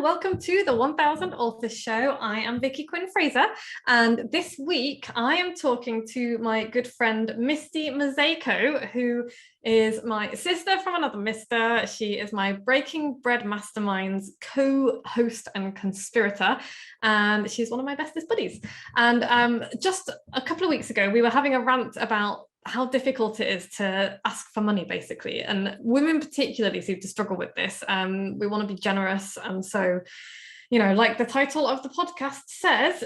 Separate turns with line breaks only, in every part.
welcome to the 1000 Authors Show. I am Vicky Quinn Fraser, and this week I am talking to my good friend Misty Mozejko, who is my sister from another mister. She is my Breaking Bread Mastermind's co-host and conspirator, and she's one of my bestest buddies. And just a couple of weeks ago, we were having a rant about how difficult it is to ask for money, basically. And women particularly seem to struggle with this. We want to be generous. And so, you know, like the title of the podcast says,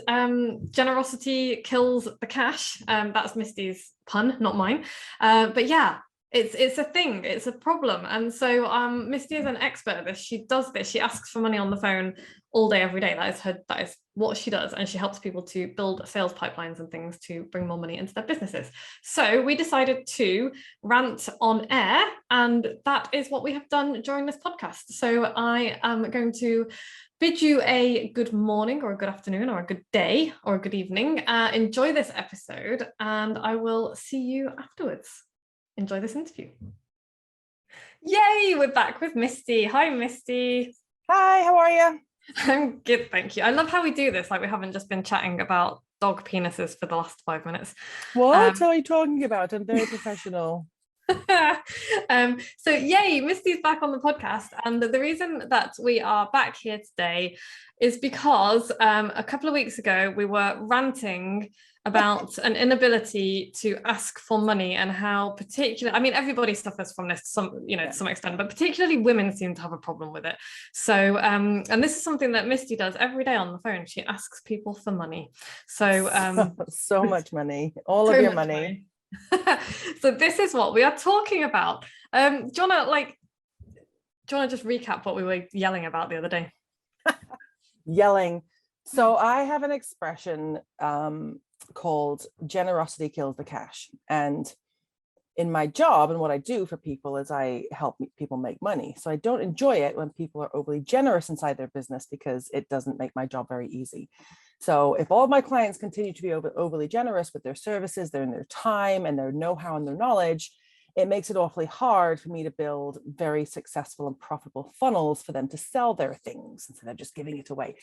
generosity kills the cash. That's Misty's pun, not mine. But yeah, it's a thing, it's a problem. And so Misty is an expert at this. She does this. She asks for money on the phone all day, every day. That is what she does. And she helps people to build sales pipelines and things to bring more money into their businesses. So we decided to rant on air, and that is what we have done during this podcast. So I am going to bid you a good morning or a good afternoon or a good day or a good evening. Enjoy this episode, and I will see you afterwards. Enjoy this interview. Yay, we're back with Misty. Hi, Misty.
Hi, how are you?
I'm good, thank you. I love how we do this. Like, we haven't just been chatting about dog penises for the last 5 minutes.
What are you talking about? I'm very professional.
So yay, Misty's back on the podcast, and the reason that we are back here today is because a couple of weeks ago we were ranting about an inability to ask for money, and how everybody suffers from this to some extent, but particularly women seem to have a problem with it. So and this is something that Misty does every day on the phone. She asks people for money. So
so much money, all of your money.
So this is what we are talking about. Do you want to just recap what we were yelling about the other day?
Yelling. So I have an expression called generosity kills the cash. And in my job and what I do for people is I help people make money. So I don't enjoy it when people are overly generous inside their business, because it doesn't make my job very easy. So if all of my clients continue to be overly generous with their services, their time and their know-how and their knowledge, it makes it awfully hard for me to build very successful and profitable funnels for them to sell their things instead of just giving it away.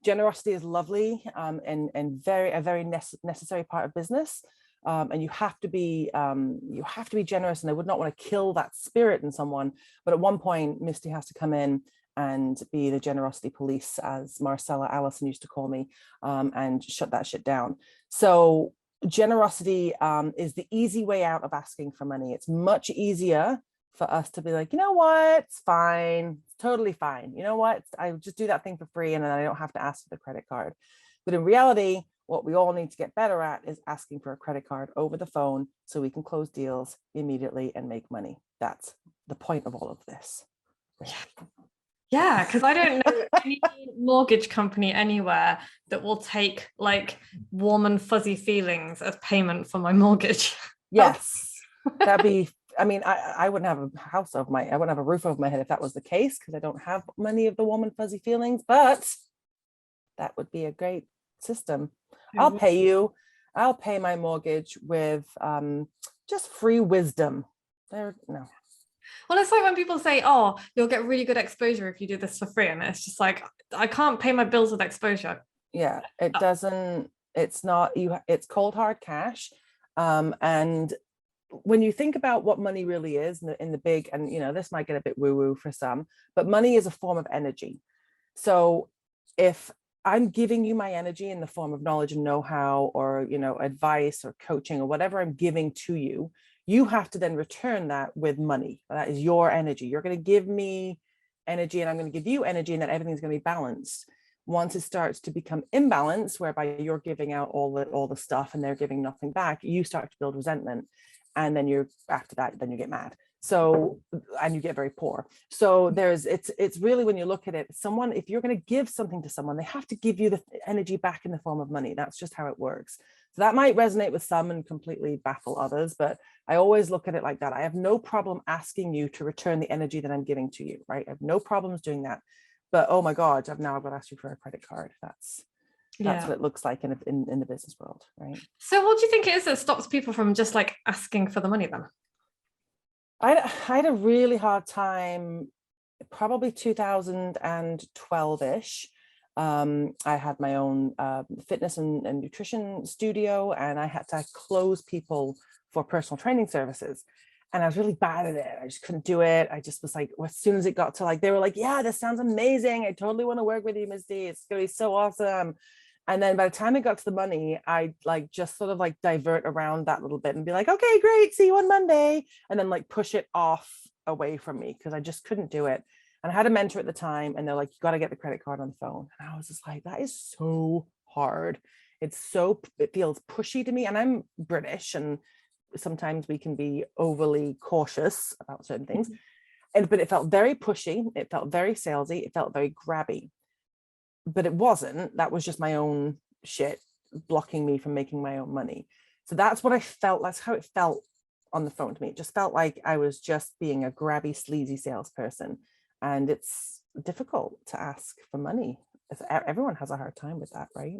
Generosity is lovely and a very necessary part of business. And you have to be generous, and I would not want to kill that spirit in someone. But at one point, Misty has to come in and be the generosity police, as Marcella Allison used to call me, and shut that shit down. So generosity is the easy way out of asking for money. It's much easier for us to be like, you know what, it's fine, it's totally fine. You know what, I just do that thing for free, and then I don't have to ask for the credit card. But in reality, what we all need to get better at is asking for a credit card over the phone so we can close deals immediately and make money. That's the point of all of this.
Yeah, because I don't know any mortgage company anywhere that will take like warm and fuzzy feelings as payment for my mortgage.
Yes, that'd be, I wouldn't have I wouldn't have a roof over my head if that was the case, because I don't have many of the warm and fuzzy feelings, but that would be a great system. I'll pay my mortgage with just free wisdom.
Well, it's like when people say, oh, you'll get really good exposure if you do this for free. And it's just like, I can't pay my bills with exposure.
Yeah, it doesn't, it's not, it's cold hard cash. And when you think about what money really is in the big, and this might get a bit woo-woo for some, but money is a form of energy. So if I'm giving you my energy in the form of knowledge and know-how, or advice or coaching or whatever I'm giving to you, you have to then return that with money. That is your energy. You're going to give me energy, and I'm going to give you energy, and then everything's going to be balanced. Once it starts to become imbalanced, whereby you're giving out all the stuff and they're giving nothing back, you start to build resentment, and then after that you get mad. So, and you get very poor. So it's really, when you look at it, if you're going to give something to someone, they have to give you the energy back in the form of money. That's just how it works. So that might resonate with some and completely baffle others, but I always look at it like that. I have no problem asking you to return the energy that I'm giving to you, right? I have no problems doing that. But oh my God, I've got to ask you for a credit card. That's what it looks like in the business world, right?
So what do you think it is that stops people from just like asking for the money then?
I had a really hard time probably 2012-ish. I had my own fitness and nutrition studio, and I had to close people for personal training services. And I was really bad at it. I just couldn't do it. I just was like, as soon as it got to like, they were like, yeah, this sounds amazing. I totally want to work with you, Misty. It's going to be so awesome. And then by the time it got to the money, I like just sort of like divert around that little bit and be like, okay, great. See you on Monday. And then like push it off away from me because I just couldn't do it. And I had a mentor at the time, and they're like, you got to get the credit card on the phone. And I was just like, that is so hard. It feels pushy to me. And I'm British, and sometimes we can be overly cautious about certain things. But it felt very pushy. It felt very salesy. It felt very grabby. But it wasn't. That was just my own shit blocking me from making my own money. So that's what I felt. That's how it felt on the phone to me. It just felt like I was just being a grabby, sleazy salesperson. And it's difficult to ask for money. Everyone has a hard time with that, right?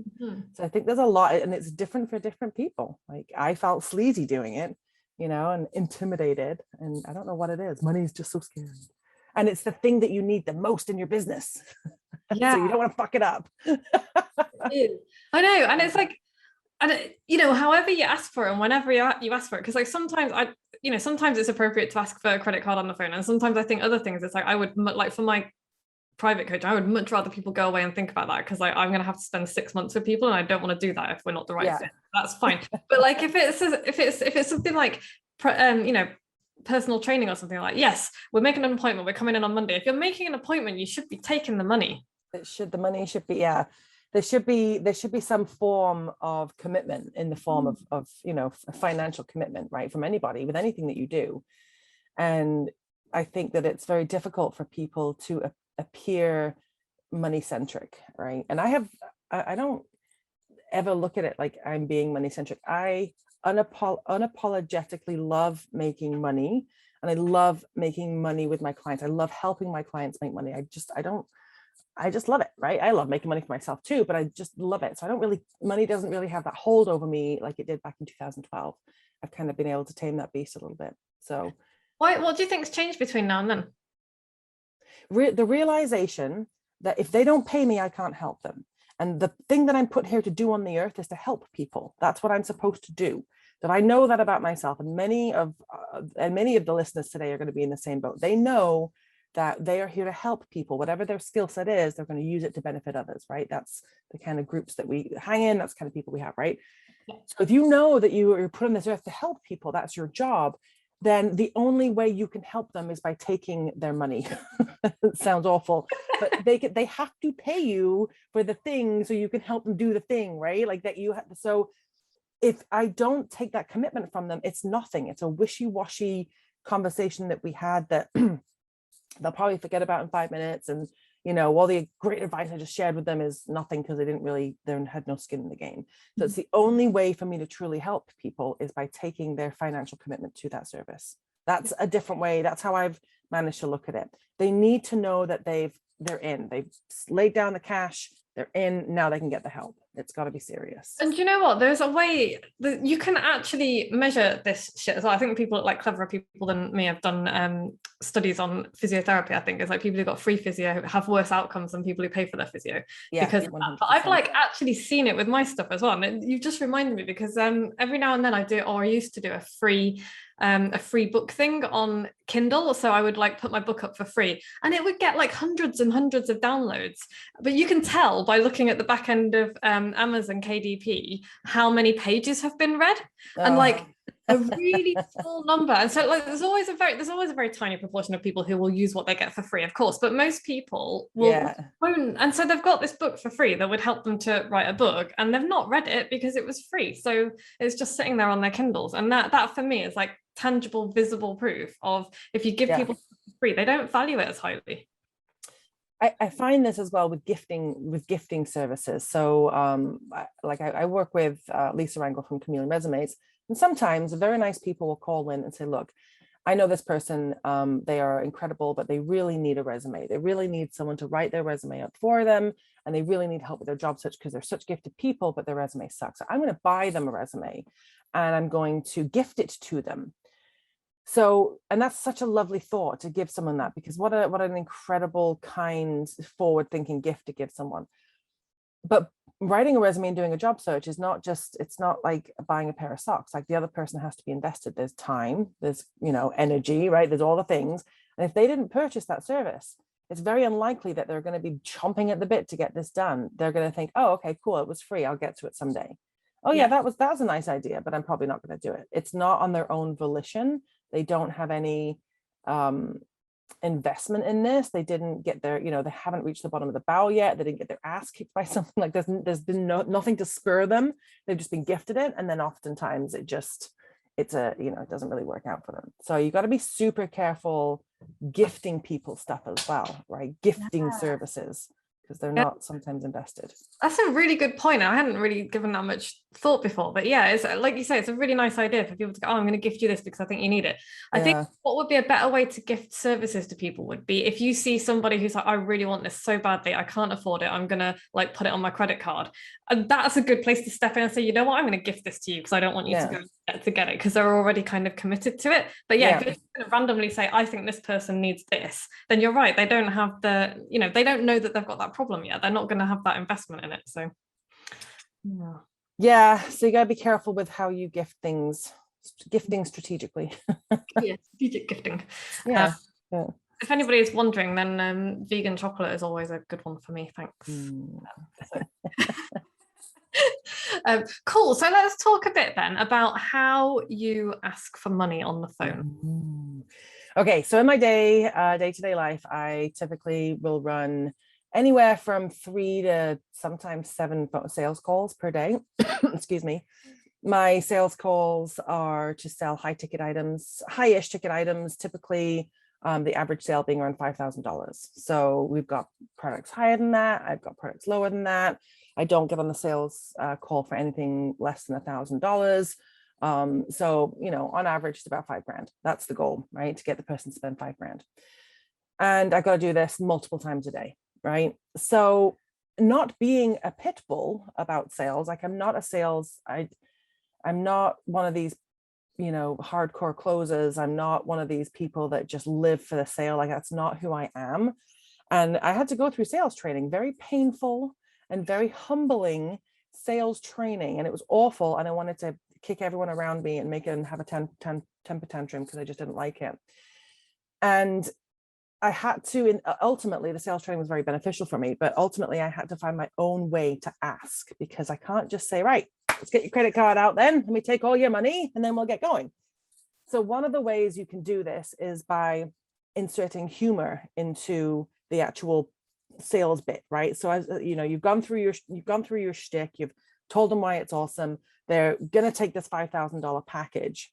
So I think there's a lot, and it's different for different people. Like I felt sleazy doing it, and intimidated. And I don't know what it is. Money is just so scary. And it's the thing that you need the most in your business.
Yeah.
So you don't want to fuck it up.
I know. And it's like, however you ask for it and whenever you ask for it, because like sometimes sometimes it's appropriate to ask for a credit card on the phone, and sometimes I think other things, it's like I would like for my private coach, I would much rather people go away and think about that, because like I'm gonna have to spend 6 months with people, and I don't want to do that if we're not the right fit. That's fine. But like if it's something like personal training or something, like, yes, we're making an appointment, we're coming in on Monday. If you're making an appointment, you should be taking the money.
The money should be, there should be some form of commitment in the form of financial commitment, right, from anybody with anything that you do. And I think that it's very difficult for people to appear money centric, right? And I don't ever look at it like I'm being money centric. I unapologetically love making money, and I love making money with my clients. I love helping my clients make money. I just love it, right? I love making money for myself too, but I just love it. So money doesn't really have that hold over me like it did back in 2012. I've kind of been able to tame that beast a little bit. So
what do you think's changed between now and then?
The realization that if they don't pay me, I can't help them. And the thing that I'm put here to do on the earth is to help people. That's what I'm supposed to do. That I know that about myself, and many of the listeners today are going to be in the same boat. They know that they are here to help people. Whatever their skill set is, they're going to use it to benefit others, right? That's the kind of groups that we hang in. That's the kind of people we have, right? So if you know that you are put on this earth to help people, that's your job, then the only way you can help them is by taking their money. It sounds awful, but they have to pay you for the thing so you can help them do the thing, right? Like that you have. So if I don't take that commitment from them, it's nothing. It's a wishy-washy conversation that we had that they'll probably forget about in 5 minutes. And, all the great advice I just shared with them is nothing, because they had no skin in the game. So it's the only way for me to truly help people is by taking their financial commitment to that service. That's a different way. That's how I've managed to look at it. They need to know that they're in. They've laid down the cash. They're in. Now they can get the help. It's got to be serious.
And you know what? There's a way that you can actually measure this shit as well. I think people like cleverer people than me have done studies on physiotherapy. I think it's like people who got free physio have worse outcomes than people who pay for their physio.
Yeah,
because but I've like actually seen it with my stuff as well. And you just reminded me, because every now and then I used to do a free book thing on Kindle. So I would like put my book up for free, and it would get like hundreds and hundreds of downloads. But you can tell by looking at the back end of Amazon KDP how many pages have been read, and like a really small number. And so like there's always a very tiny proportion of people who will use what they get for free, of course, but most people won't. And so they've got this book for free that would help them to write a book, and they've not read it because it was free. So it's just sitting there on their Kindles. And that for me is like tangible, visible proof of, if you give people free, they don't value it as highly.
I find this as well with gifting services. So I work with Lisa Rangel from Chameleon Resumes, and sometimes very nice people will call in and say, look, I know this person, they are incredible, but they really need a resume. They really need someone to write their resume up for them, and they really need help with their job search because they're such gifted people, but their resume sucks. So I'm going to buy them a resume, and I'm going to gift it to them. So, and that's such a lovely thought to give someone that, because what an incredible, kind, forward-thinking gift to give someone. But writing a resume and doing a job search is not just, it's not like buying a pair of socks. Like, the other person has to be invested. There's time, there's, energy, right? There's all the things. And if they didn't purchase that service, it's very unlikely that they're going to be chomping at the bit to get this done. They're going to think, oh, okay, cool, it was free, I'll get to it someday. Oh yeah, that was a nice idea, but I'm probably not going to do it. It's not on their own volition. They don't have any investment in this. They didn't get their, they haven't reached the bottom of the barrel yet. They didn't get their ass kicked by something. Like, there's been nothing to spur them. They've just been gifted it, and then oftentimes it doesn't really work out for them. So you got to be super careful gifting people stuff as well, right? Gifting services, because they're not sometimes invested.
That's a really good point. I hadn't really given that much thought before, but yeah, it's like you say, it's a really nice idea for people to go, oh, I'm going to gift you this because I think you need it. I think what would be a better way to gift services to people would be if you see somebody who's like, I really want this so badly, I can't afford it, I'm going to like put it on my credit card. And that's a good place to step in and say, you know what, I'm going to gift this to you because I don't want you to go to get it, because they're already kind of committed to it. But if you're going to randomly say, I think this person needs this, then you're right, they don't have they don't know that they've got that problem yet. They're not going to have that investment in it. So
so you got to be careful with how you gift things. Gifting strategically.
Strategic gifting. If anybody is wondering, then vegan chocolate is always a good one for me. Thanks. Cool. So let's talk a bit then about how you ask for money on the phone.
Okay, so in my day-to-day life, I typically will run anywhere from 3 to sometimes 7 sales calls per day. Excuse me. My sales calls are to sell high-ish ticket items, typically the average sale being around $5,000. So we've got products higher than that. I've got products lower than that. I don't get on the sales call for anything less than $1,000. So, on average, it's about $5,000. That's the goal, right? To get the person to spend $5,000. And I got to do this multiple times a day, right? So not being a pit bull about sales, like I'm not one of these, hardcore closers. I'm not one of these people that just live for the sale. Like, that's not who I am. And I had to go through sales training, very painful and very humbling sales training. And it was awful. And I wanted to kick everyone around me and make it and have a temper tantrum because I just didn't like it. And I had to, ultimately, the sales training was very beneficial for me, but ultimately I had to find my own way to ask, because I can't just say, right, let's get your credit card out then, let me take all your money and then we'll get going. So one of the ways you can do this is by inserting humor into the actual sales bit, right? So as you've gone through your shtick, you've told them why it's awesome. They're going to take this $5,000 package.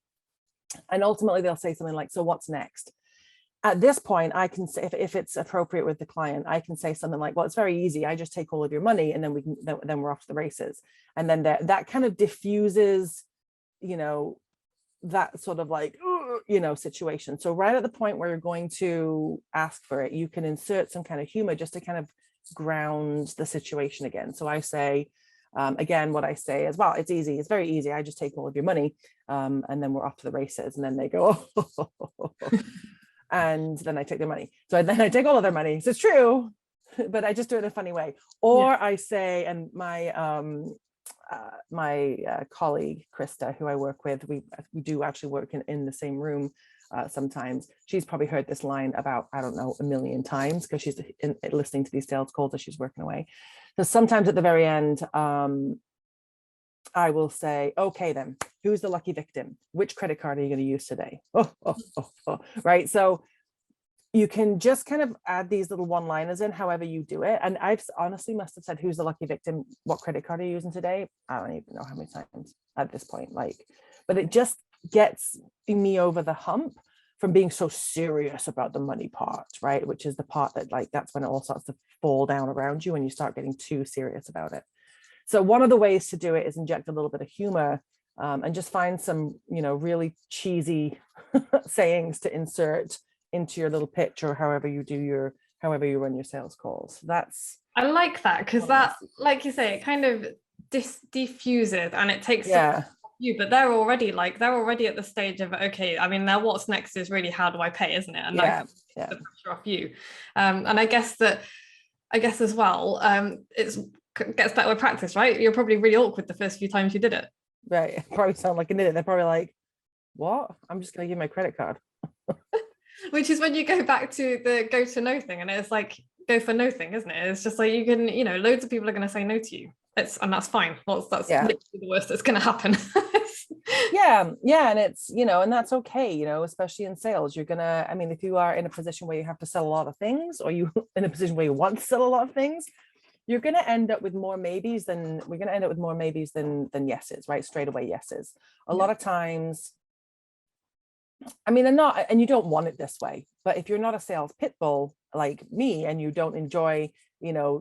And ultimately they'll say something like, so what's next? At this point, I can say, if it's appropriate with the client, I can say something like, well, it's very easy. I just take all of your money and then then we're off to the races. And then that kind of diffuses, that sort of like, situation. So right at the point where you're going to ask for it, you can insert some kind of humor just to kind of ground the situation again. So I say, again, what I say is, well, it's easy. It's very easy. I just take all of your money and then we're off to the races. And then they go, oh. And then I take their money. So then I take all of their money. So it's true, but I just do it in a funny way. Or I say, and my colleague Krista, who I work with, we do actually work in the same room sometimes. She's probably heard this line about, I don't know, 1 million times, because she's listening to these sales calls as she's working away. So sometimes at the very end, I will say, okay, then who's the lucky victim? Which credit card are you going to use today? Right. So you can just kind of add these little one-liners in however you do it. And I've honestly must have said, who's the lucky victim? What credit card are you using today? I don't even know how many times at this point, but it just gets me over the hump from being so serious about the money part, right? Which is the part that that's when it all starts to fall down around you when you start getting too serious about it. So one of the ways to do it is inject a little bit of humor and just find some, really cheesy sayings to insert into your little pitch, or however you run your sales calls.
I like that, because that, like you say, it kind of diffuses and it takes the you, but they're already at the stage of, okay, I mean, now what's next is really, how do I pay, isn't it? And that takes the pressure off you. And I guess as well, it's gets better with practice, right? You're probably really awkward the first few times you did it.
Right. Probably sound like an idiot. They're probably like, what? I'm just gonna give my credit card.
Which is when you go back to the go to no thing, and it's like go for no thing, isn't it? It's just like, you can, loads of people are going to say no to you. And that's fine. That's literally the worst that's going to happen.
yeah, and it's, and that's okay, especially in sales. You're gonna, I mean, if you are in a position where you have to sell a lot of things, or you in a position where you want to sell a lot of things, you're going to end up with more maybes than yeses, right? Straight away yeses. A lot of times, I mean, and you don't want it this way, but if you're not a sales pit bull like me, and you don't enjoy,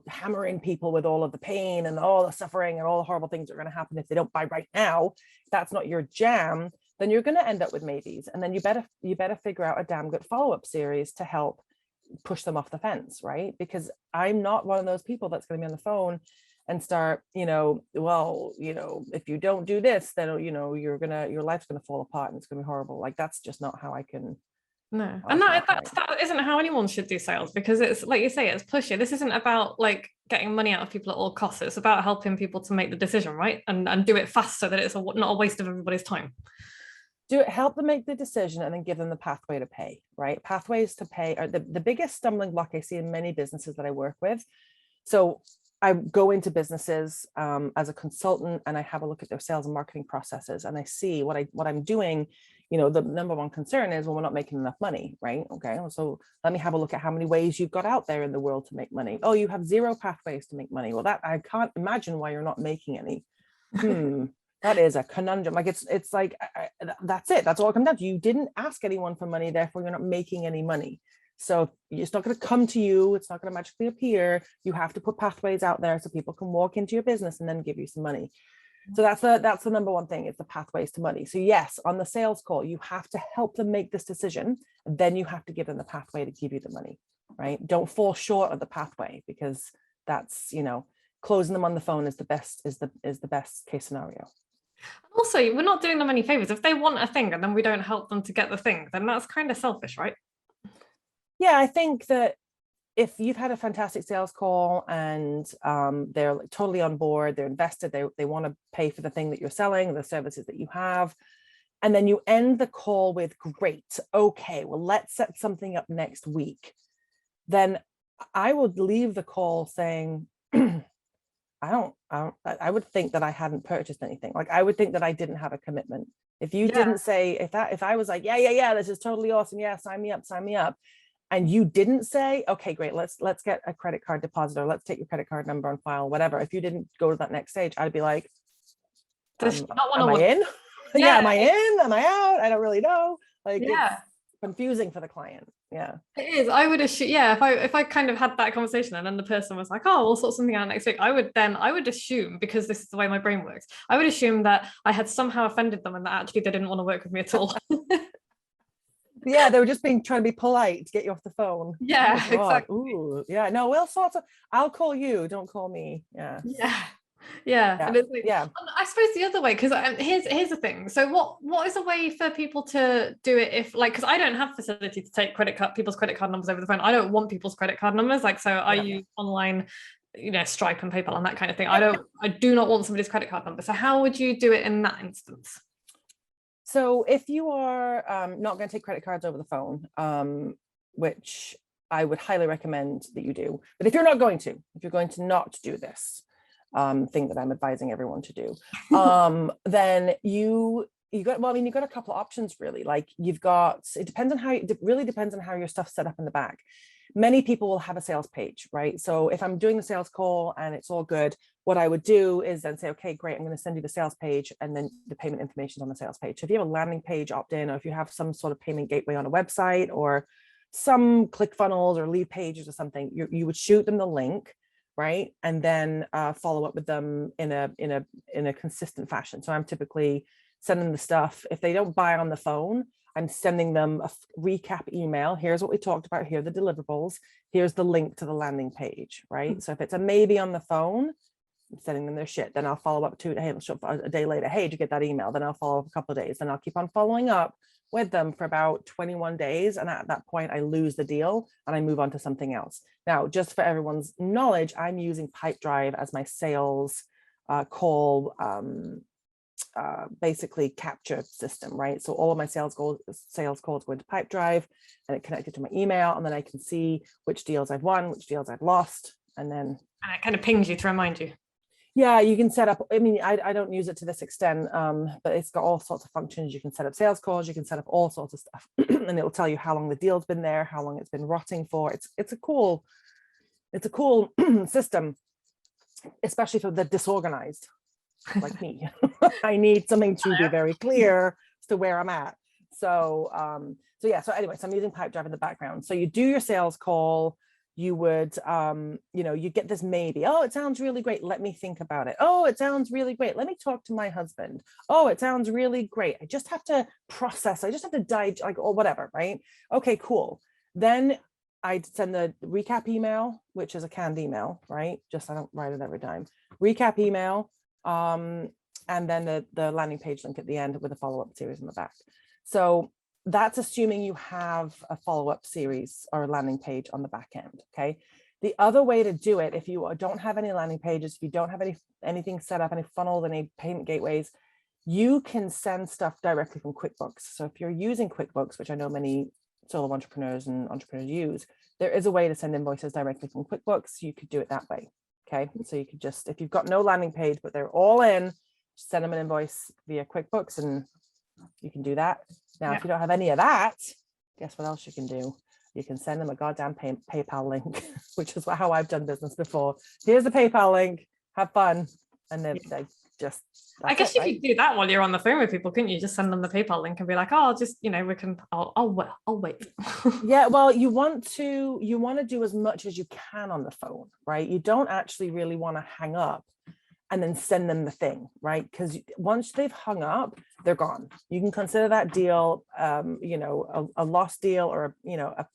hammering people with all of the pain and all the suffering and all the horrible things that are going to happen if they don't buy right now, if that's not your jam, then you're going to end up with maybes. And then you better figure out a damn good follow-up series to help push them off the fence, right? Because I'm not one of those people that's going to be on the phone and start, if you don't do this, then, your life's going to fall apart and it's going to be horrible. Like, that's just not how I can.
No, and that isn't how anyone should do sales, because it's like you say, it's pushy. This isn't about like getting money out of people at all costs. It's about helping people to make the decision, right? And do it fast so that it's not a waste of everybody's time.
Help them make the decision and then give them the pathway to pay, right? Pathways to pay are the biggest stumbling block I see in many businesses that I work with. So I go into businesses as a consultant, and I have a look at their sales and marketing processes, and I see what I'm doing. The number one concern is, well, we're not making enough money, right? Okay, so let me have a look at how many ways you've got out there in the world to make money. Oh, you have 0 pathways to make money. Well, that I can't imagine why you're not making any. That is a conundrum. Like, it's like, that's it. That's all it comes down to. You didn't ask anyone for money, therefore you're not making any money. So it's not going to come to you. It's not going to magically appear. You have to put pathways out there so people can walk into your business and then give you some money. So that's the number one thing, is the pathways to money. So yes, on the sales call, you have to help them make this decision. And then you have to give them the pathway to give you the money, right? Don't fall short of the pathway, because that's, closing them on the phone is the best case scenario.
Also, we're not doing them any favors. If they want a thing and then we don't help them to get the thing, then that's kind of selfish, right?
Yeah, I think that if you've had a fantastic sales call and they're like totally on board, they're invested, they want to pay for the thing that you're selling, the services that you have, and then you end the call with, great, okay, well, let's set something up next week, then I would leave the call saying, I would think that I hadn't purchased anything. Like, I would think that I didn't have a commitment. If you didn't say, if I was like, yeah, this is totally awesome, yeah, sign me up, and you didn't say, okay, great, let's get a credit card deposit, or let's take your credit card number on file, whatever. If you didn't go to that next stage, I'd be like, am I in? Yeah, am I in? Am I out? I don't really know. Like, it's confusing for the client. Yeah,
it is. I would assume, if I kind of had that conversation and then the person was like, oh, we'll sort something out next week, I would assume, because this is the way my brain works, I would assume that I had somehow offended them and that actually they didn't want to work with me at all.
Yeah, they were just trying to be polite to get you off the phone.
Yeah, exactly.
Ooh, yeah, no, we'll sort of, I'll call you, don't call me.
Yeah. And it's like, I suppose the other way, because here's the thing. So what is a way for people to do it, if, like, because I don't have facility to take people's credit card numbers over the phone. I don't want people's credit card numbers, like, so I use online, Stripe and PayPal and that kind of thing. I do not want somebody's credit card number. So how would you do it in that instance?
So if you are not going to take credit cards over the phone, which I would highly recommend that you do, but if you're going to not do this thing that I'm advising everyone to do, then you got a couple of options, really. Like, it really depends on how your stuff's set up in the back. Many people will have a sales page, right? So if I'm doing the sales call and it's all good, what I would do is then say, okay, great, I'm going to send you the sales page, and then the payment information on the sales page. So if you have a landing page opt-in, or if you have some sort of payment gateway on a website, or some ClickFunnels or lead pages or something, you would shoot them the link, right? And then follow up with them in a consistent fashion. So I'm typically sending the stuff. If they don't buy on the phone, I'm sending them a recap email. Here's what we talked about. Here are the deliverables. Here's the link to the landing page, right? So if it's a maybe on the phone, sending them their shit. Then I'll follow up a day later. Hey, did you get that email? Then I'll follow up a couple of days. Then I'll keep on following up with them for about 21 days. And at that point, I lose the deal and I move on to something else. Now, just for everyone's knowledge, I'm using Pipedrive as my sales call basically capture system, right? So all of my sales calls go into Pipedrive and it connected to my email, and then I can see which deals I've won, which deals I've lost, and
it kind of pings you to remind you.
Yeah, you can set up, I mean, I don't use it to this extent, but it's got all sorts of functions. You can set up sales calls, you can set up all sorts of stuff, and it'll tell you how long the deal's been there, how long it's been rotting for. It's a cool system, especially for the disorganized like me. I need something to be very clear as to where I'm at. So anyway, so I'm using Pipedrive in the background. So you do your sales call, you would, you get this maybe, oh, it sounds really great. Let me think about it. Oh, it sounds really great. Let me talk to my husband. Oh, it sounds really great. I just have to process. I just have to digest, like, or whatever, right? Okay, cool. Then I'd send the recap email, which is a canned email, right? Just I don't write it every time. Recap email. And then the landing page link at the end with a follow-up series in the back. So that's assuming you have a follow-up series or a landing page on the back end, okay? The other way to do it, if you don't have any landing pages, if you don't have anything set up, any funnels, any payment gateways, you can send stuff directly from QuickBooks. So if you're using QuickBooks, which I know many solo entrepreneurs and entrepreneurs use, there is a way to send invoices directly from QuickBooks. You could do it that way. Okay, so you could just, if you've got no landing page, but they're all in, send them an invoice via QuickBooks and you can do that. Now, if you don't have any of that, guess what else you can do? You can send them a goddamn PayPal link, which is how I've done business before. Here's the PayPal link, have fun. And then they just,
I guess you could do that while you're on the phone with people, couldn't you? Just send them the PayPal link and be like, oh, I'll just, I'll wait.
Yeah, well, you want to do as much as you can on the phone, right? You don't actually really want to hang up and then send them the thing, right? Because once they've hung up, they're gone. You can consider that deal, a lost deal or,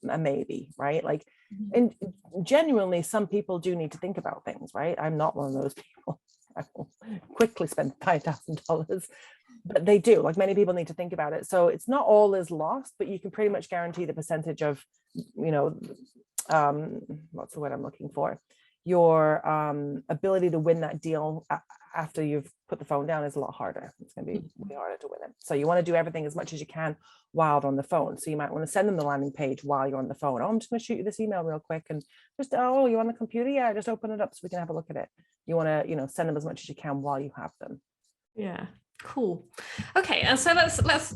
a maybe, right? Like, and genuinely, some people do need to think about things, right? I'm not one of those people. I will quickly spend $5,000, but they do. Like, many people need to think about it. So it's not all is lost, but you can pretty much guarantee the percentage of, what's the word I'm looking for? Your ability to win that deal after you've put the phone down is a lot harder. It's going to be way harder to win it. So you want to do everything as much as you can while on the phone. So you might want to send them the landing page while you're on the phone. Oh, I'm just going to shoot you this email real quick, and just, oh, you're on the computer? Yeah, just open it up so we can have a look at it. You want to, send them as much as you can while you have them.
Yeah, cool. Okay, and so let's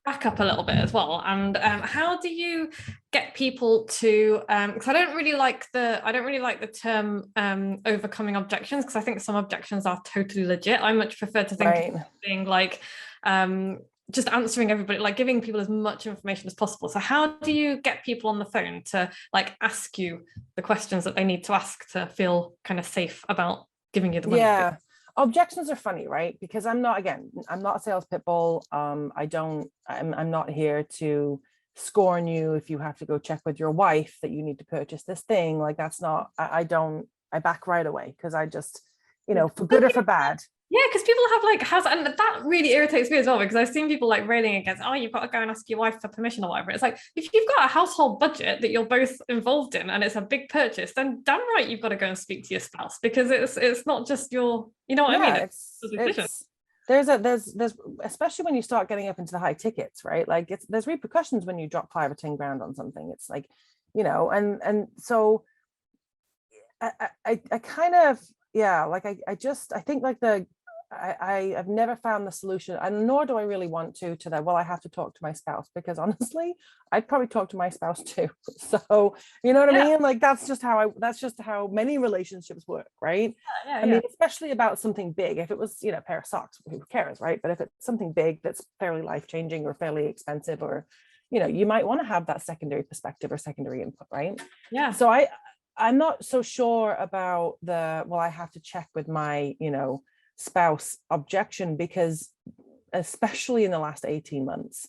back up a little bit as well. And how do you get people to? Because I don't really like the term overcoming objections, because I think some objections are totally legit. I much prefer to think of being like just answering everybody, like giving people as much information as possible. So how do you get people on the phone to like ask you the questions that they need to ask to feel kind of safe about giving you the money?
Yeah. Objections are funny, right? Because I'm not a sales pit bull. I'm not here to scorn you if you have to go check with your wife that you need to purchase this thing. Like, that's not, I back right away, because I just, for good or for bad.
Yeah, because people have like house, and that really irritates me as well, because I've seen people like railing against, oh, you've got to go and ask your wife for permission or whatever. It's like, if you've got a household budget that you're both involved in and it's a big purchase, then damn right you've got to go and speak to your spouse, because it's not just your, what I mean?
There's especially when you start getting up into the high tickets, right? Like, there's repercussions when you drop 5 or 10 grand on something. It's like, and so I kind of, yeah, like I think like I've never found the solution, and nor do I really want to that, well, I have to talk to my spouse, because honestly, I'd probably talk to my spouse too. So, you know what I mean? Like, that's just how many relationships work, right? I mean, especially about something big. If it was, a pair of socks, who cares, right? But if it's something big that's fairly life-changing or fairly expensive, or, you might want to have that secondary perspective or secondary input, right?
Yeah.
So I'm not so sure about I have to check with my, spouse objection, because especially in the last 18 months,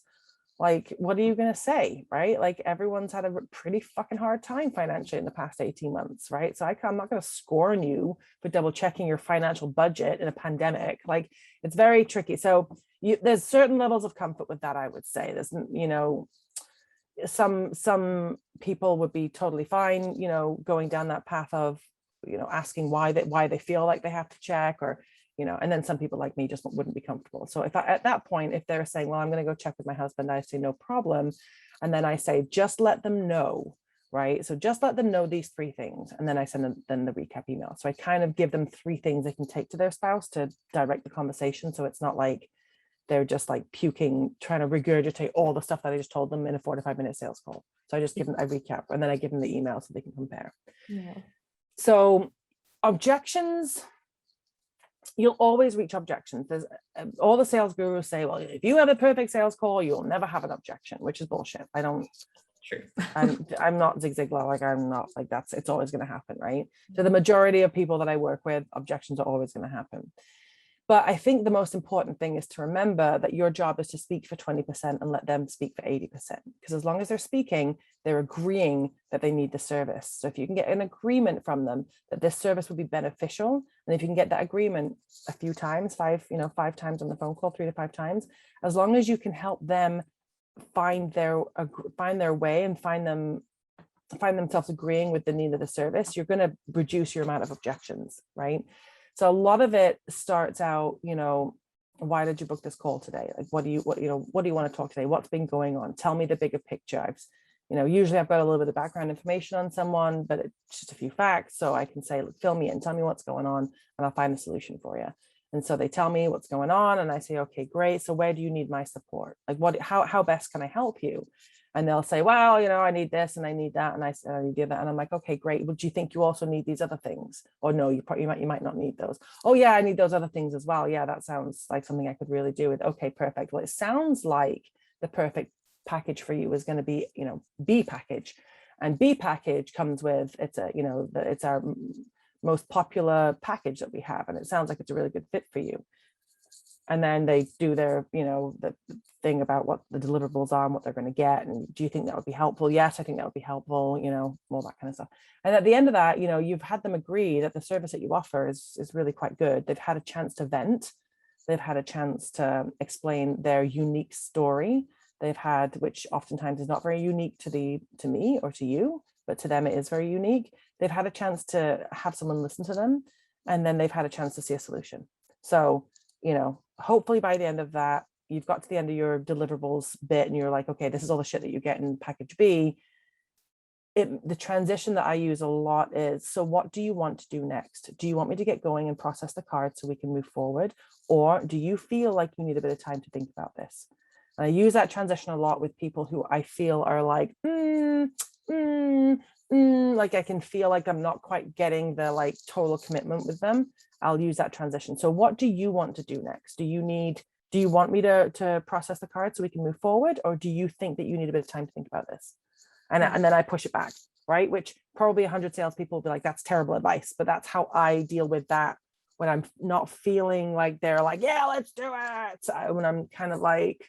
Like, what are you going to say, right? Like, everyone's had a pretty fucking hard time financially in the past 18 months, right? So I'm not going to scorn you for double checking your financial budget in a pandemic. Like, it's very tricky. So there's certain levels of comfort with that, I would say. There's, you know, some people would be totally fine, you know, going down that path of, you know, asking why they feel like they have to check, or, you know, and then some people like me just wouldn't be comfortable. So if at that point, if they're saying, well, I'm going to go check with my husband, I say no problem. And then I say, just let them know, right? So just let them know these 3 things. And then I send them the recap email. So I kind of give them 3 things they can take to their spouse to direct the conversation. So it's not like they're just like puking, trying to regurgitate all the stuff that I just told them in a 4 to 5 minute sales call. So I just give them a recap, and then I give them the email so they can compare.
Yeah.
So objections, you'll always reach objections. There's all the sales gurus say, well, if you have a perfect sales call, you'll never have an objection, which is bullshit. I don't.
True.
I'm not Zig Ziglar. Like, I'm not like that's. It's always going to happen, right? So the majority of people that I work with, objections are always going to happen. But I think the most important thing is to remember that your job is to speak for 20% and let them speak for 80%. Because as long as they're speaking, they're agreeing that they need the service. So if you can get an agreement from them that this service would be beneficial, and if you can get that agreement a few times, 5 times on the phone call, 3 to 5 times, as long as you can help them find their way and find themselves agreeing with the need of the service, you're going to reduce your amount of objections, right? So a lot of it starts out, you know, why did you book this call today? Like, what do you want to talk today? What's been going on? Tell me the bigger picture. Usually I've got a little bit of background information on someone, but it's just a few facts. So I can say, fill me in, tell me what's going on, and I'll find a solution for you. And so they tell me what's going on, and I say, okay, great. So where do you need my support? Like, how best can I help you? And they'll say, well, you know, I need this and I need that. And I said, I need that. And I'm like, okay, great. Would you think you also need these other things? Or no, you might not need those. Oh yeah, I need those other things as well. Yeah, that sounds like something I could really do with. Okay, perfect. Well, it sounds like the perfect package for you is going to be, you know, B package. And B package comes with, it's our most popular package that we have. And it sounds like it's a really good fit for you. And then they do their, you know, the thing about what the deliverables are and what they're going to get. And do you think that would be helpful? Yes, I think that would be helpful, you know, all that kind of stuff. And at the end of that, you know, you've had them agree that the service that you offer is really quite good. They've had a chance to vent. They've had a chance to explain their unique story. They've had, which oftentimes is not very unique to me or to you, but to them it is very unique. They've had a chance to have someone listen to them, and then they've had a chance to see a solution. So, you know, hopefully by the end of that, you've got to the end of your deliverables bit and you're like, okay, this is all the shit that you get in package B. The transition that I use a lot is, so what do you want to do next? Do you want me to get going and process the card so we can move forward? Or do you feel like you need a bit of time to think about this? And I use that transition a lot with people who I feel are like, like I can feel like I'm not quite getting the like total commitment with them. I'll use that transition. So what do you want to do next? Do you want me to process the card so we can move forward? Or do you think that you need a bit of time to think about this? And then I push it back, right? Which probably 100 salespeople will be like, that's terrible advice. But that's how I deal with that when I'm not feeling like they're like, yeah, let's do it. So when I'm kind of like,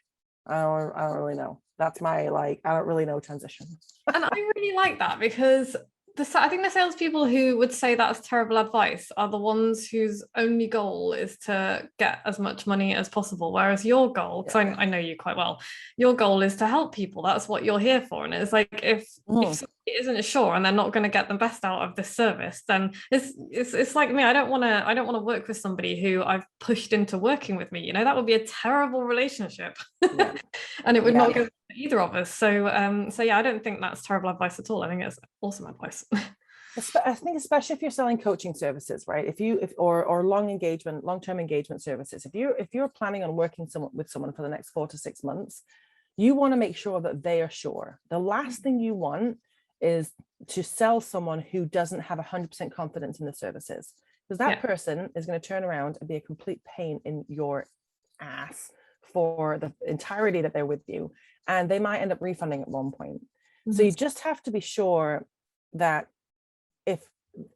I don't really know. That's my like, I don't really know transition.
And I really like that, because I think the salespeople who would say that's terrible advice are the ones whose only goal is to get as much money as possible. Whereas your goal, because I know you quite well, your goal is to help people. That's what you're here for. And it's like, if somebody isn't sure and they're not going to get the best out of this service, then it's like me. I don't want to work with somebody who I've pushed into working with me. You know, that would be a terrible relationship.
Yeah.
And it would not go for either of us. So yeah, I don't think that's terrible advice at all. I think it's awesome advice.
I think especially if you're selling coaching services, right? Or long-term engagement services, if you're planning on working with someone for the next 4 to 6 months, you want to make sure that they are sure. The last thing you want is to sell someone who doesn't have 100% confidence in the services, because that person is going to turn around and be a complete pain in your ass for the entirety that they're with you, and they might end up refunding at one point. So you just have to be sure that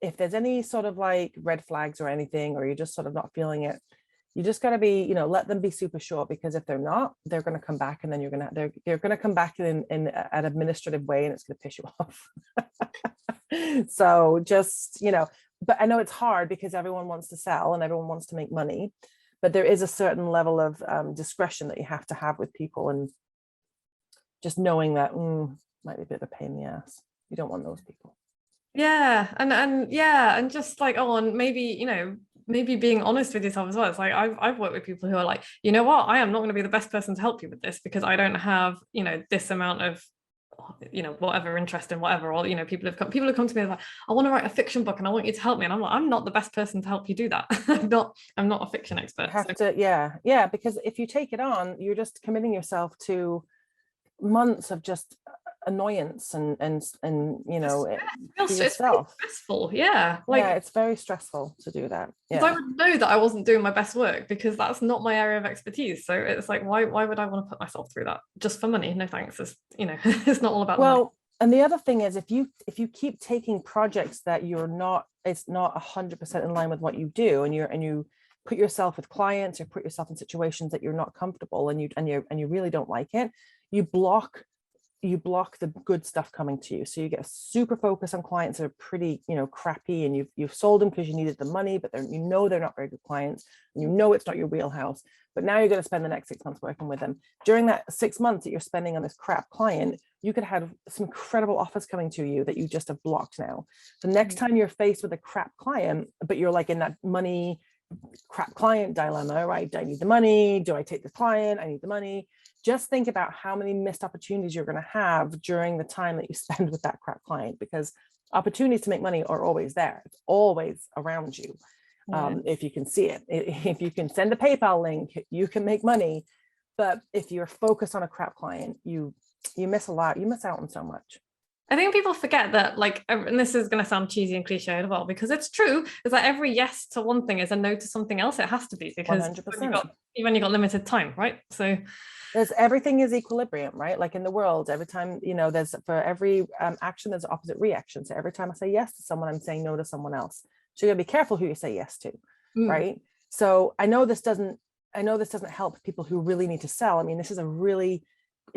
if there's any sort of like red flags or anything, or you're just sort of not feeling it, You just got to be, let them be super short, because if they're not, they're going to come back, and then they're going to come back in an administrative way, and it's going to piss you off. So just, but I know it's hard because everyone wants to sell and everyone wants to make money, but there is a certain level of discretion that you have to have with people, and just knowing that might be a bit of a pain in the ass. You don't want those people.
Yeah, and just like, and maybe being honest with yourself as well. It's like I've worked with people who are like, you know what, I am not going to be the best person to help you with this because I don't have, this amount of, whatever interest in whatever, or people have come to me like, I want to write a fiction book and I want you to help me, and I'm like, I'm not the best person to help you do that. I'm not a fiction expert.
Yeah, because if you take it on, you're just committing yourself to months of just annoyance and
it's stressful. Yeah,
it's very stressful to do that.
I would know that I wasn't doing my best work because that's not my area of expertise. So it's like, why would I want to put myself through that just for money? No thanks. It's it's not all about money.
And the other thing is, if you keep taking projects that it's not 100% in line with what you do, and you put yourself with clients or put yourself in situations that you're not comfortable, and you really don't like it, you block the good stuff coming to you. So you get super focused on clients that are pretty, crappy, and you've sold them because you needed the money, but they're not very good clients, and it's not your wheelhouse. But now you're going to spend the next 6 months working with them. During that 6 months that you're spending on this crap client, you could have some incredible offers coming to you that you just have blocked now. The next time you're faced with a crap client, but you're like in that money crap client dilemma, right? Do I need the money? Do I take the client? I need the money. Just think about how many missed opportunities you're going to have during the time that you spend with that crap client, because opportunities to make money are always there. It's always around you. If you can see it, if you can send a PayPal link, you can make money. But if you're focused on a crap client, you miss a lot. You miss out on so much.
I think people forget that, and this is going to sound cheesy and cliche as well, because it's true, is that every yes to one thing is a no to something else. It has to be, because
100%.
When you've got limited time, right? So
everything is equilibrium, right? Like in the world, every time, there's, for every action, there's opposite reaction. So every time I say yes to someone, I'm saying no to someone else. So you gotta be careful who you say yes to, right? So I know this doesn't help people who really need to sell. I mean, it's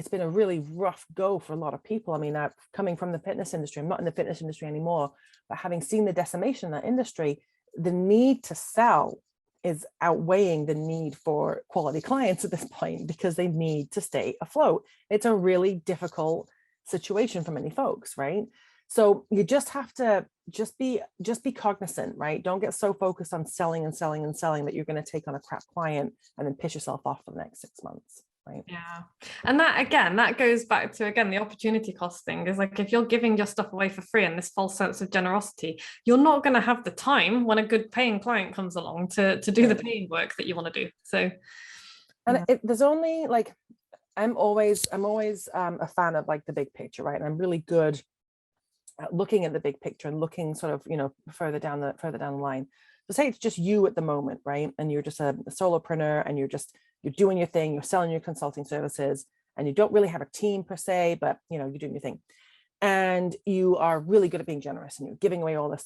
been a really rough go for a lot of people. I mean, coming from the fitness industry, I'm not in the fitness industry anymore, but having seen the decimation in that industry, the need to sell is outweighing the need for quality clients at this point, because they need to stay afloat. It's a really difficult situation for many folks, right? So you just have to just be cognizant, right? Don't get so focused on selling and selling and selling that you're going to take on a crap client and then piss yourself off for the next 6 months. Right.
Yeah. And that goes back to, the opportunity cost thing. Is like, if you're giving your stuff away for free and this false sense of generosity, you're not going to have the time when a good paying client comes along to do the paying work that you want to do. So,
and there's only I'm always a fan of the big picture, right? And I'm really good at looking at the big picture and looking sort of, further down the line. So say it's just you at the moment, right? And you're just a solopreneur, and you're doing your thing, you're selling your consulting services, and you don't really have a team per se, but you're doing your thing. And you are really good at being generous, and you're giving away all this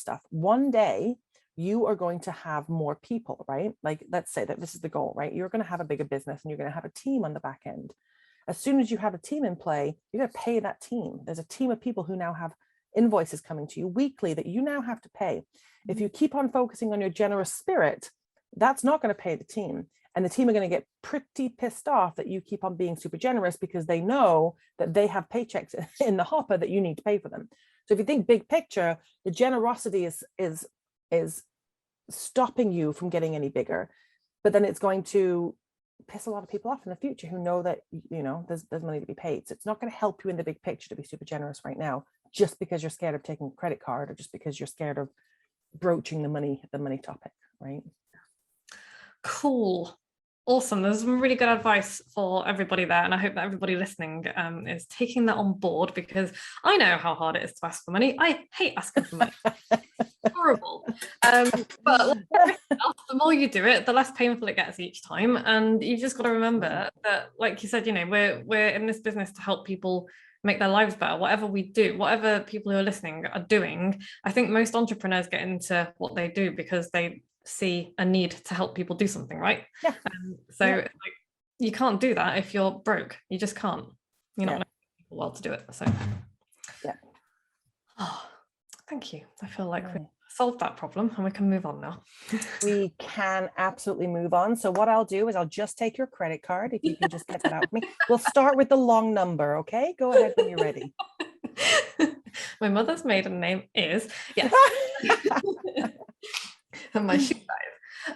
stuff. One day you are going to have more people, right? Like, let's say that this is the goal, right? You're going to have a bigger business, and you're going to have a team on the back end. As soon as you have a team in play, you're going to pay that team. There's a team of people who now have invoices coming to you weekly that you now have to pay. If you keep on focusing on your generous spirit, that's not going to pay the team. And the team are going to get pretty pissed off that you keep on being super generous, because they know that they have paychecks in the hopper that you need to pay for them. So if you think big picture, the generosity is stopping you from getting any bigger, but then it's going to piss a lot of people off in the future who know that there's money to be paid. So it's not going to help you in the big picture to be super generous right now, just because you're scared of taking a credit card, or just because you're scared of broaching the money topic, right?
Cool. Awesome. There's some really good advice for everybody there, and I hope that everybody listening is taking that on board, because I know how hard it is to ask for money. I hate asking for money. Horrible. But the more you do it, the less painful it gets each time. And you've just got to remember that, like you said, we're in this business to help people make their lives better. Whatever we do, whatever people who are listening are doing, I think most entrepreneurs get into what they do because they see a need to help people do something, right?
Yeah.
So
Yeah.
like, you can't do that if you're broke. You just can't. You're not making people well to do it. So
yeah.
Oh, thank you. I feel like we solved that problem and we can move on now.
We can absolutely move on. So what I'll do is I'll just take your credit card. If you can just get that out for me. We'll start with the long number. Okay, go ahead when you're ready.
My mother's maiden name is, yes. And my shoe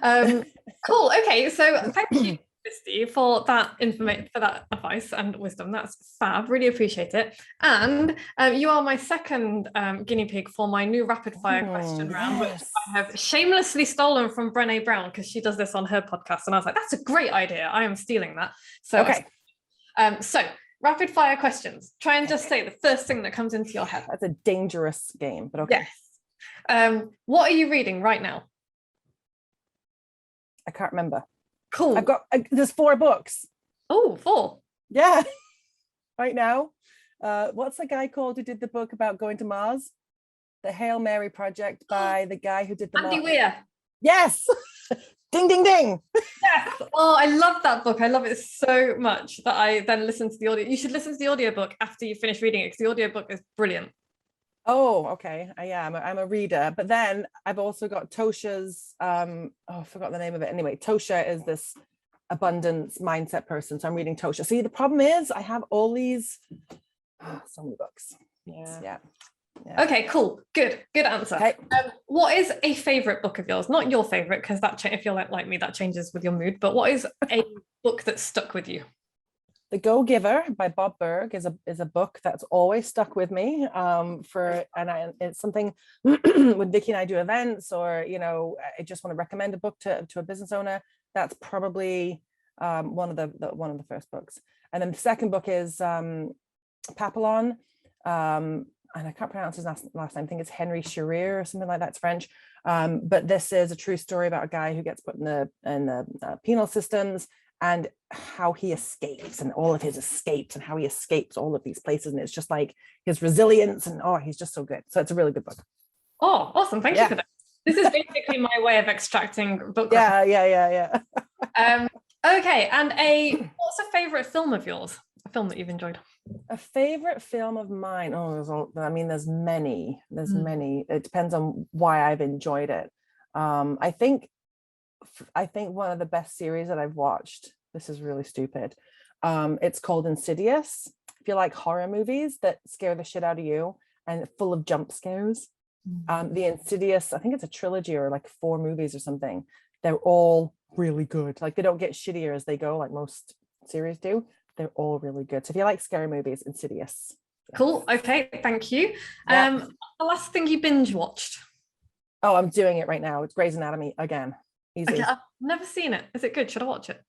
size. Cool. Okay, so thank you, Misty, for that information, for that advice and wisdom. That's fab. Really appreciate it. And you are my second guinea pig for my new rapid fire question round, which I have shamelessly stolen from Brené Brown because she does this on her podcast, and I was like, that's a great idea. I am stealing that. So
okay.
So rapid fire questions. Try and just say the first thing that comes into your head.
That's a dangerous game, but okay.
Yes. What are you reading right now?
I can't remember.
Cool.
There's 4 books.
Oh, 4.
Yeah. Right now. What's the guy called who did the book about going to Mars? The Hail Mary Project by the guy who did the
Andy Weir.
Yes. Ding, ding, ding.
Yes. Oh, I love that book. I love it so much that I then listen to the audio. You should listen to the audiobook after you finish reading it because the audiobook is brilliant.
Oh, okay. Yeah, I'm a reader. But then I've also got Tosha's, I forgot the name of it. Anyway, Tosha is this abundance mindset person. So I'm reading Tosha. See, the problem is I have all these, so many books. Yeah.
Okay, cool. Good answer.
Okay.
What is a favorite book of yours? Not your favorite, because that if you're like me, that changes with your mood. But what is a book that stuck with you?
The Go-Giver by Bob Berg is a book that's always stuck with me. It's something when Vicky and I do events, or I just want to recommend a book to a business owner. That's probably one of the first books. And then the second book is Papillon. And I can't pronounce his last name. I think it's Henry Scherer or something like that. It's French. But this is a true story about a guy who gets put in the penal systems and how he escapes, and all of his escapes, and how he escapes all of these places. And it's just like his resilience, and he's just so good. So it's a really good book.
Oh, awesome. Thank you for that. This is basically my way of extracting book.
Yeah.
Okay. And what's a favorite film of yours? A film that you've enjoyed?
A favorite film of mine? There's many. There's many. It depends on why I've enjoyed it. I think one of the best series that I've watched, this is really stupid. It's called Insidious. If you like horror movies that scare the shit out of you and full of jump scares, the Insidious, I think it's a trilogy or like 4 movies or something. They're all really good. Like, they don't get shittier as they go, like most series do. They're all really good. So if you like scary movies, Insidious.
Cool. Okay, thank you. The last thing you binge watched?
Oh, I'm doing it right now. It's Grey's Anatomy again. Easy. Okay,
I've never seen it. Is it good? Should I watch it?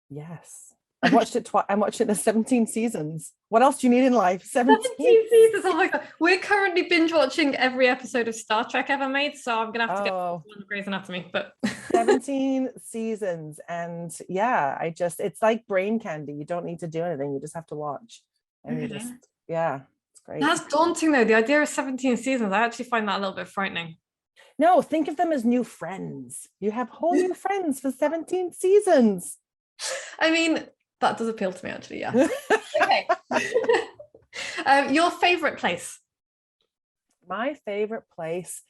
Yes. I've watched it twice. I watched it. There's 17 seasons. What else do you need in life? 17
seasons. Oh my god. We're currently binge watching every episode of Star Trek ever made, so I'm gonna have to get on Grey's Anatomy. But
17 seasons, and it's like brain candy. You don't need to do anything. You just have to watch, and you just it's great.
That's daunting though. The idea of 17 seasons, I actually find that a little bit frightening.
No, think of them as new friends. You have whole new friends for 17 seasons.
I mean, that does appeal to me, actually. Yeah. Okay. Your favorite place?
My favorite place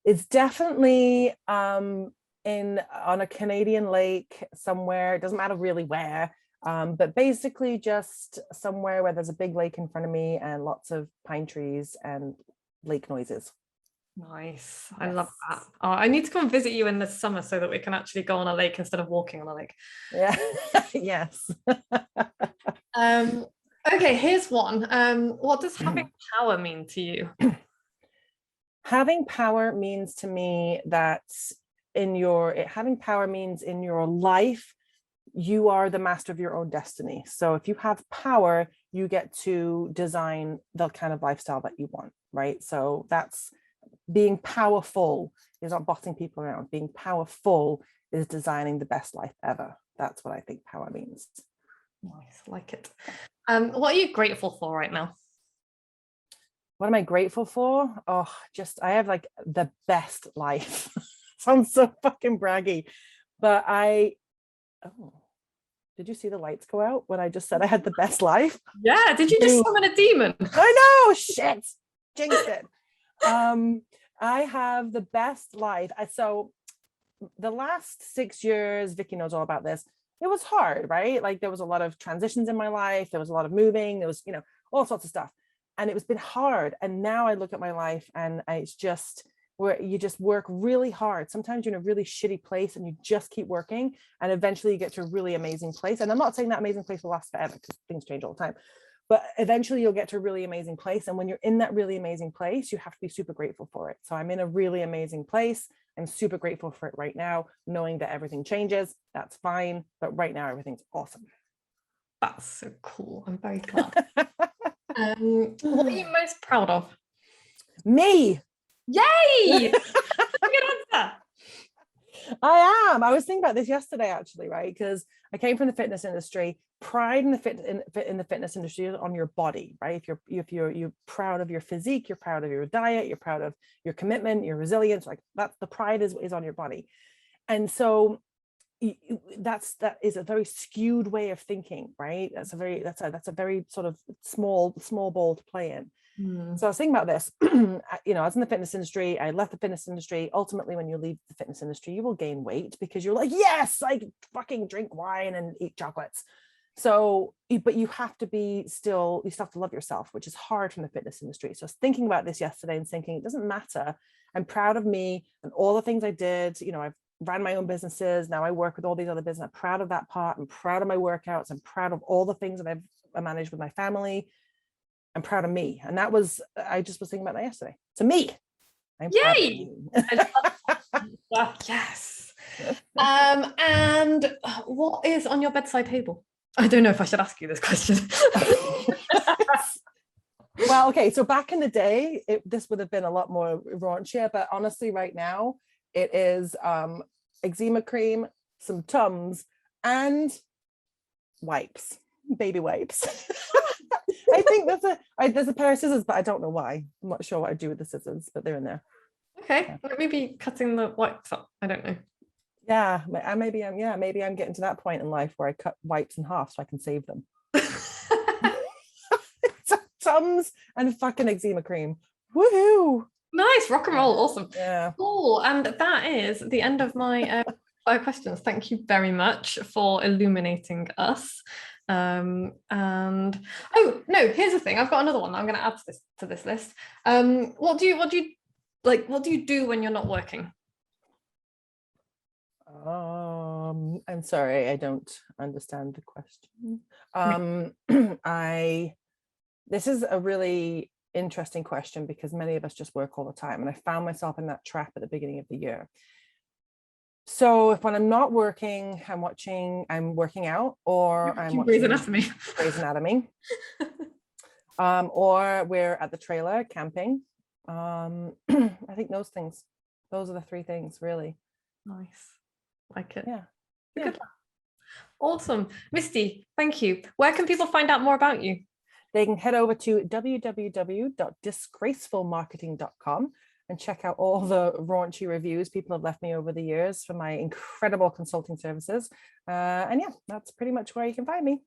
is definitely on a Canadian lake somewhere. It doesn't matter really where, but basically just somewhere where there's a big lake in front of me and lots of pine trees and lake noises.
Nice. I love that. I need to come and visit you in the summer so that we can actually go on a lake instead of walking on a lake.
Yeah. Yes.
Okay, here's one. What does having power mean to you?
Having power means to me that having power means in your life, you are the master of your own destiny. So if you have power, you get to design the kind of lifestyle that you want, right? So that's being powerful is not bossing people around. Being powerful is designing the best life ever. That's what I think power means.
Nice, I like it. What are you grateful for right now?
What am I grateful for? I have like the best life. Sounds so fucking braggy. But did you see the lights go out when I just said I had the best life?
Yeah, did you just summon a demon?
I know, shit, jinxed it. I have the best life. So the last 6 years, Vicky knows all about this. It was hard, right? Like there was a lot of transitions in my life. There was a lot of moving. There was, all sorts of stuff. And it was been hard. And now I look at my life and it's just where you just work really hard. Sometimes you're in a really shitty place and you just keep working. And eventually you get to a really amazing place. And I'm not saying that amazing place will last forever because things change all the time. But eventually you'll get to a really amazing place. And when you're in that really amazing place, you have to be super grateful for it. So I'm in a really amazing place. I'm super grateful for it right now, knowing that everything changes. That's fine. But right now, everything's awesome.
That's so cool. I'm very glad. What are you most proud of?
Me.
Yay! Good answer.
I am. I was thinking about this yesterday, actually, right? Because I came from the fitness industry. Pride in the fitness industry is on your body, right? If you're proud of your physique, you're proud of your diet, you're proud of your commitment, your resilience, like that's the pride is on your body. And so that is a very skewed way of thinking, right? That's a very sort of small ball to play in. So I was thinking about this, I was in the fitness industry. I left the fitness industry. Ultimately, when you leave the fitness industry, you will gain weight because you're like, yes, I fucking drink wine and eat chocolates. So, but you have to still have to love yourself, which is hard from the fitness industry. So I was thinking about this yesterday and thinking, it doesn't matter. I'm proud of me and all the things I did. I've ran my own businesses. Now I work with all these other businesses. I'm proud of that part. I'm proud of my workouts. I'm proud of all the things that I've managed with my family. I'm proud of me. And I just was thinking about that yesterday. To me, I'm proud of me.
Yes. And what is on your bedside table? I don't know if I should ask you this question.
Well, okay. So back in the day, this would have been a lot more raunchier, but honestly, right now, it is eczema cream, some Tums, and wipes, baby wipes. I think there's a pair of scissors, but I don't know why. I'm not sure what I do with the scissors, but they're in there.
Okay, maybe cutting the wipes up. I don't know.
Yeah, maybe I'm getting to that point in life where I cut wipes in half so I can save them. Tums and fucking eczema cream. Woohoo!
Nice, rock and roll, awesome.
Yeah.
Cool, and that is the end of my questions. Thank you very much for illuminating us. And oh no, here's the thing. I've got another one that I'm going to add to this list. What do you do when you're not working?
I'm sorry, I don't understand the question. This is a really interesting question because many of us just work all the time, and I found myself in that trap at the beginning of the year. So when I'm not working, I'm working out, or I'm watching Grey's Anatomy. Or we're at the trailer camping. I think those are the three things, really.
Nice. Like it.
Yeah.
Good. Awesome. Misty, thank you. Where can people find out more about you?
They can head over to www.disgracefulmarketing.com and check out all the raunchy reviews people have left me over the years for my incredible consulting services. And yeah, that's pretty much where you can find me.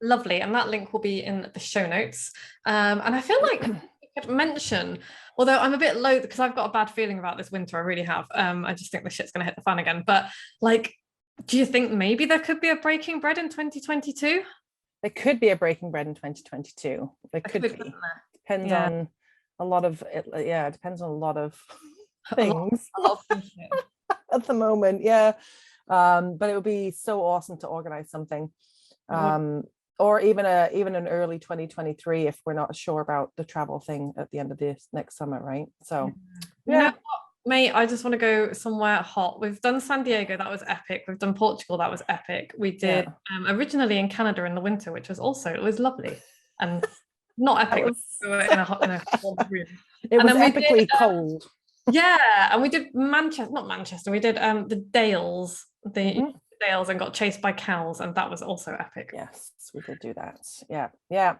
Lovely. And that link will be in the show notes. And I feel like you could mention, although I'm a bit low because I've got a bad feeling about this winter, I really have. I just think the shit's going to hit the fan again. But like, do you think maybe there could be a breaking bread in 2022?
There could be a breaking bread in 2022. There could be. Depends on a lot of it. Yeah, it depends on a lot of things at the moment. Yeah. But it would be so awesome to organize something. Or even an early 2023 if we're not sure about the travel thing at the end of this next summer, right? So
you know what, mate, I just want to go somewhere hot. We've done San Diego, that was epic. We've done Portugal, that was epic. We did originally in Canada in the winter, which was lovely and not epic. We were in a hot room.
It was epically cold.
Yeah, and we did not Manchester. We did the Dales, Dales, and got chased by cows, and that was also epic.
Yes, we did do that. Yeah.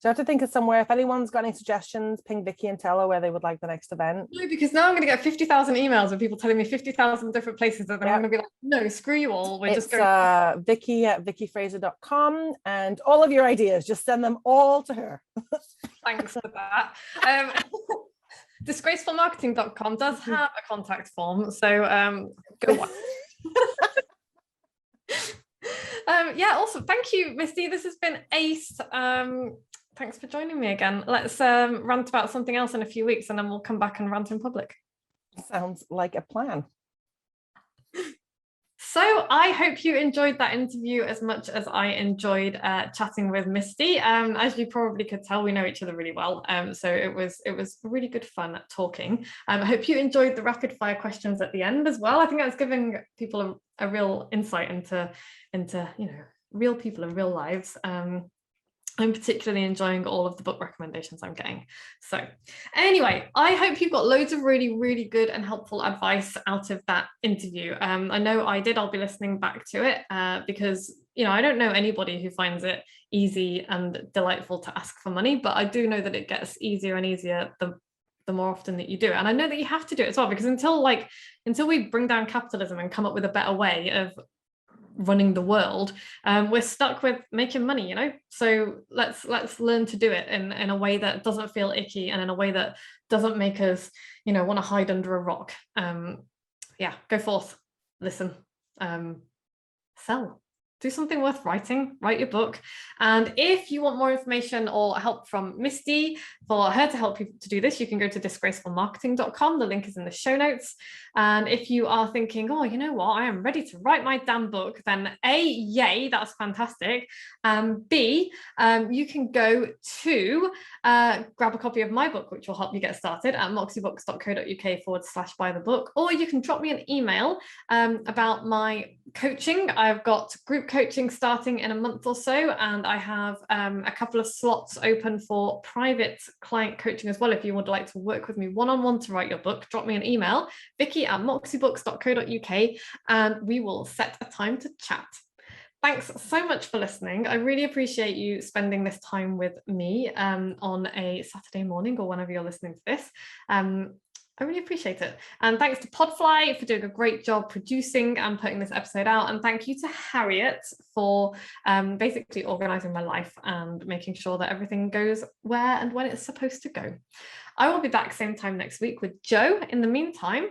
So I have to think of somewhere. If anyone's got any suggestions, ping Vicky and tell her where they would like the next event.
No, because now I'm going to get 50,000 emails of people telling me 50,000 different places, and then I'm going to be like, no, screw you all. We're just going.
Vicky at vickyfraser.com, and all of your ideas, just send them all to her.
Thanks for that. Disgracefulmarketing.com does have a contact form, so go on. Yeah, also thank you, Misty. This has been ace. Thanks for joining me again. Let's rant about something else in a few weeks, and then we'll come back and rant in public.
Sounds like a plan.
So I hope you enjoyed that interview as much as I enjoyed chatting with Misty. As you probably could tell, we know each other really well. So it was really good fun talking. I hope you enjoyed the rapid fire questions at the end as well. I think that's giving people a real insight into real people and real lives. I'm particularly enjoying all of the book recommendations I'm getting. So anyway, I hope you've got loads of really, really good and helpful advice out of that interview. I know I did. I'll be listening back to it because, I don't know anybody who finds it easy and delightful to ask for money, but I do know that it gets easier and easier the more often that you do it. And I know that you have to do it as well, because until we bring down capitalism and come up with a better way of running the world, we're stuck with making money, so let's learn to do it in a way that doesn't feel icky, and in a way that doesn't make us want to hide under a rock. Go forth, listen, sell, do something worth writing, write your book. And if you want more information or help from Misty for her to help you to do this, you can go to disgracefulmarketing.com. The link is in the show notes. And if you are thinking, oh, you know what, I am ready to write my damn book, then A, yay, that's fantastic. B, you can go to grab a copy of my book, which will help you get started at moxybooks.co.uk/buy the book, or you can drop me an email about my coaching. I've got group coaching starting in a month or so, and I have a couple of slots open for private client coaching as well. If you would like to work with me one-on-one to write your book, drop me an email, vicky@moxybooks.co.uk, and we will set a time to chat. Thanks so much for listening. I really appreciate you spending this time with me on a Saturday morning, or whenever you're listening to this. I really appreciate it. And thanks to Podfly for doing a great job producing and putting this episode out. And thank you to Harriet for basically organizing my life and making sure that everything goes where and when it's supposed to go. I will be back same time next week with Joe. In the meantime,